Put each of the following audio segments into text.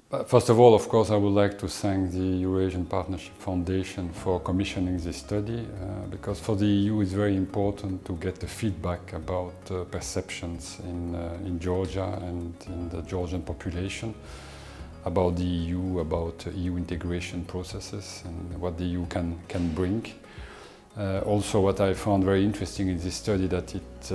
First of all, of course, I would like to thank the Eurasian Partnership Foundation for commissioning this study, because for the EU it's very important to get the feedback about perceptions in Georgia and in the Georgian population about the EU, about EU integration processes and what the EU can bring. Also, what I found very interesting in this study that it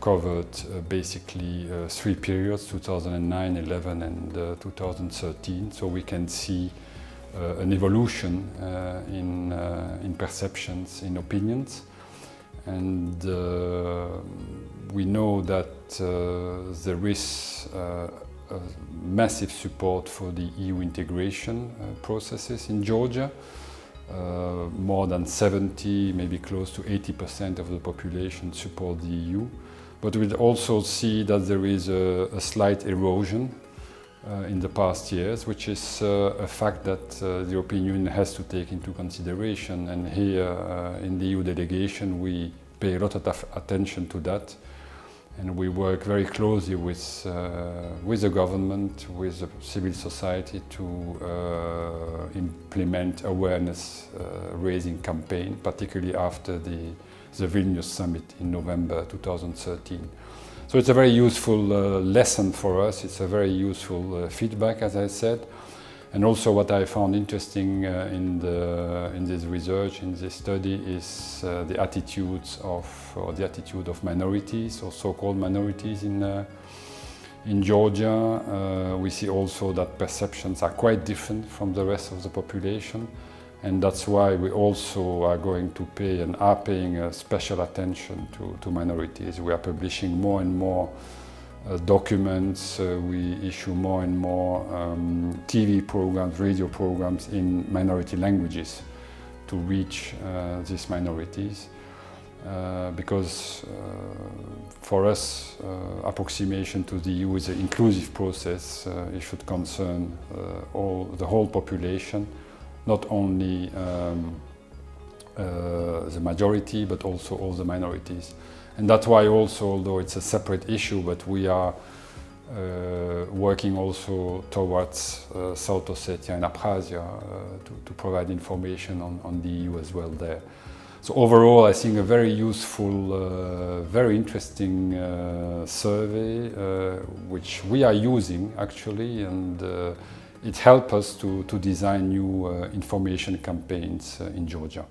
covered basically 3 periods, 2009, 11 and 2013. So we can see an evolution in perceptions, in opinions. And we know that there is massive support for the EU integration processes in Georgia. More than 70, maybe close to 80% of the population support the EU. But we also see that there is a slight erosion in the past years, which is a fact that the European Union has to take into consideration. And here in the EU delegation, we pay a lot of attention to that. And we work very closely with the government, with the civil society to implement awareness raising campaign, particularly after the Vilnius summit in November 2013. So it's a very useful lesson for us. It's a very useful feedback, as I said. And also what I found interesting in this research, in this study, is the attitude of minorities, or so-called minorities in Georgia. We see also that perceptions are quite different from the rest of the population, and that's why we also are going to pay and are paying special attention to minorities. We are publishing more and more documents, we issue more and more TV programs, radio programs in minority languages to reach these minorities. Because for us, approximation to the EU is an inclusive process. It should concern the whole population, not only the majority, but also all the minorities. And that's why also, although it's a separate issue, but we are working also towards South Ossetia and Abkhazia to provide information on the EU as well there. So overall, I think a very useful, very interesting survey, which we are using actually, and it helps us to design new information campaigns in Georgia.